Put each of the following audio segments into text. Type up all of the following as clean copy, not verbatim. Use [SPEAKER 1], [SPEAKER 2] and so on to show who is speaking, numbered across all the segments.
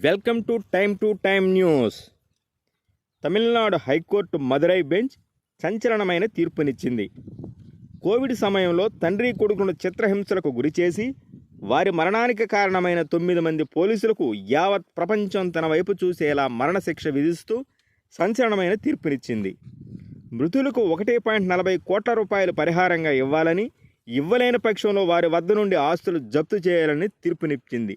[SPEAKER 1] Welcome to Time News. Tamil Nadu high court Madurai bench సంచలనమైన తీర్పునిచ్చింది. Covid సమయంలో తండ్రి కొడుకును చిత్రహింసలకు గురిచేసి వారి మరణానికి కారణమైన 9 మంది పోలీసులకు యావత్ ప్రపంచం తన వైపు చూసేలా మరణశిక్ష విధిస్తూ సంచలనమైన తీర్పునిచ్చింది. మృతులకు 1.40 కోట్ల రూపాయలు పరిహారంగా ఇవ్వాలని, ఇవ్వలేని పక్షంలో వారి వద్ద నుండి ఆస్తులు జప్తు చేయాలని తీర్పునిచ్చింది.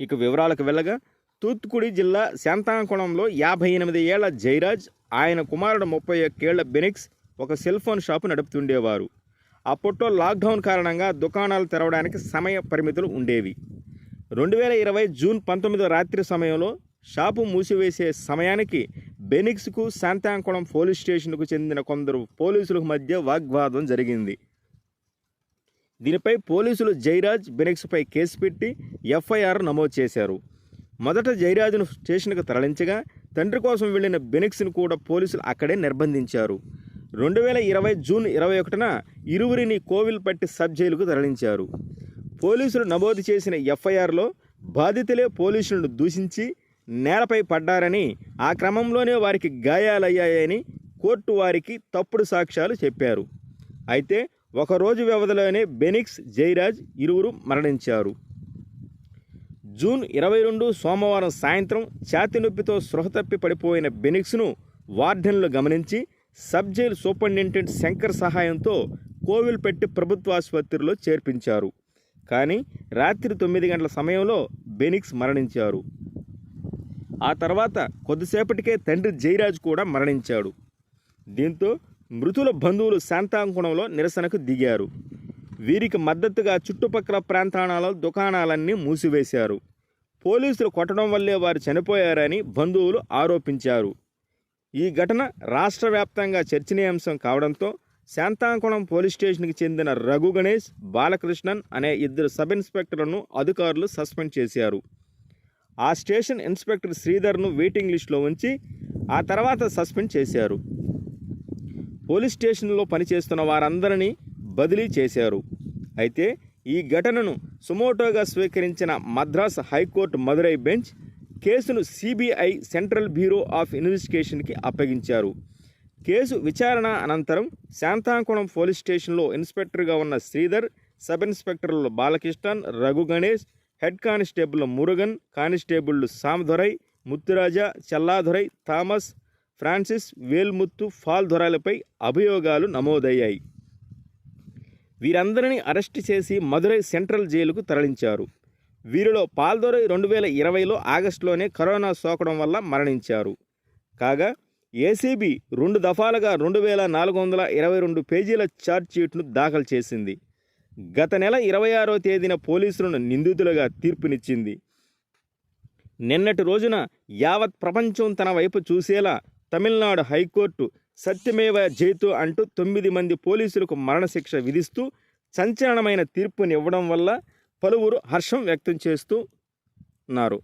[SPEAKER 1] ఇక వివరాలకు వెళ్ళగా, తూత్తుకుడి జిల్లా శాంతాంకుళంలో 58 ఏళ్ల జయరాజ్, ఆయన కుమారుడు 31 ఏళ్ల బెనిక్స్ ఒక సెల్ ఫోన్ షాపు నడుపుతుండేవారు. అప్పట్లో లాక్డౌన్ కారణంగా దుకాణాలు తెరవడానికి సమయ పరిమితులు ఉండేవి. 2020 జూన్ 19 రాత్రి సమయంలో షాపు మూసివేసే సమయానికి బెనిక్స్కు శాంతాంకుళం పోలీస్ స్టేషన్కు చెందిన కొందరు పోలీసులకు మధ్య వాగ్వాదం జరిగింది. దీనిపై పోలీసులు జయరాజ్, బెనిక్స్పై కేసు పెట్టి ఎఫ్ఐఆర్ నమోదు చేశారు. మొదట జయరాజ్ను స్టేషన్కు తరలించగా, తండ్రి కోసం వెళ్లిన బెనిక్స్ను కూడా పోలీసులు అక్కడే నిర్బంధించారు. 2020 జూన్ 21న ఇరువురిని కోవిల్పట్టి సబ్ జైలుకు తరలించారు. పోలీసులు నమోదు చేసిన ఎఫ్ఐఆర్లో బాధితులే పోలీసులను దూషించి నేలపై పడ్డారని, ఆ క్రమంలోనే వారికి గాయాలయ్యాయని కోర్టు వారికి తప్పుడు సాక్ష్యాలు చెప్పారు. అయితే ఒకరోజు వ్యవధిలోనే బెనిక్స్, జయరాజ్ ఇరువురు మరణించారు. జూన్ 22 సోమవారం సాయంత్రం ఛాతీ నొప్పితో స్పృహ తప్పి పడిపోయిన బెనిక్స్ను వార్డెన్లు గమనించి సబ్ జైలు సూపరింటెండెంట్ శంకర్ సహాయంతో కోవిల్పట్టి ప్రభుత్వ ఆసుపత్రిలో చేర్పించారు. కానీ రాత్రి 9 గంటల సమయంలో బెనిక్స్ మరణించారు. ఆ తర్వాత కొద్దిసేపటికే తండ్రి జయరాజ్ కూడా మరణించాడు. దీంతో మృతుల బంధువులు శాంతాంకుళంలో నిరసనకు దిగారు. వీరికి మద్దతుగా చుట్టుపక్కల ప్రాంతాలలో దుకాణాలన్నీ మూసివేశారు. పోలీసులు కొట్టడం వల్లే వారు చనిపోయారని బంధువులు ఆరోపించారు. ఈ ఘటన రాష్ట్ర వ్యాప్తంగా చర్చనీయాంశం కావడంతో శాంతాంకుళం పోలీస్ స్టేషన్కి చెందిన రఘు గణేష్, బాలకృష్ణన్ అనే 2 సబ్ ఇన్స్పెక్టర్లను అధికారులు సస్పెండ్ చేశారు. ఆ స్టేషన్ ఇన్స్పెక్టర్ శ్రీధర్ను వెయిటింగ్ లిస్టులో ఉంచి ఆ తర్వాత సస్పెండ్ చేశారు. పోలీస్ స్టేషన్లో పనిచేస్తున్న వారందరినీ బదిలీ చేశారు. అయితే ఈ ఘటనను సుమోటోగా స్వీకరించిన మద్రాస్ హైకోర్టు మదురై బెంచ్ కేసును సిబిఐ సెంట్రల్ బ్యూరో ఆఫ్ ఇన్వెస్టిగేషన్కి అప్పగించారు. కేసు విచారణ అనంతరం శాంతాంకుళం పోలీస్ స్టేషన్లో ఇన్స్పెక్టర్గా ఉన్న శ్రీధర్, సబ్ ఇన్స్పెక్టర్లు బాలకృష్ణన్, రఘు గణేష్, హెడ్ కానిస్టేబుల్ మురుగన్, కానిస్టేబుళ్లు సామధొరై, ముత్తురాజా, చల్లాధొరై, థామస్, ఫ్రాన్సిస్, వేల్ముత్తు, ఫాల్ధొరలపై అభియోగాలు నమోదయ్యాయి. వీరందరినీ అరెస్టు చేసి మదురై సెంట్రల్ జైలుకు తరలించారు. వీరిలో పాల్దొరై 2020లో ఆగస్టులోనే కరోనా సోకడం వల్ల మరణించారు. కాగా ఏసీబీ 2 దఫాలుగా 2422 పేజీల ఛార్జ్షీట్ను దాఖలు చేసింది. గత నెల 26వ తేదీన పోలీసులను నిందితులుగా తీర్పునిచ్చింది. నిన్నటి రోజున యావత్ ప్రపంచం తన వైపు చూసేలా తమిళనాడు హైకోర్టు సత్యమేవ జయతు అంటూ 9 మంది పోలీసులకు మరణశిక్ష విధిస్తూ సంచలనమైన తీర్పునివ్వడం వల్ల పలువురు హర్షం వ్యక్తం చేస్తున్నారు.